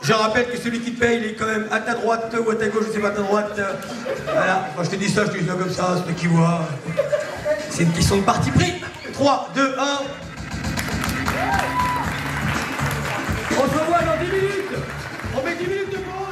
Je rappelle que celui qui te paye, il est quand même à ta droite ou à ta gauche, je sais pas, à ta droite. Voilà, quand je te dis ça, je te dis ça comme ça, c'est toi qui vois. C'est une question de parti pris. 3, 2, 1. On se revoit dans 10 minutes. On met 10 minutes de pause.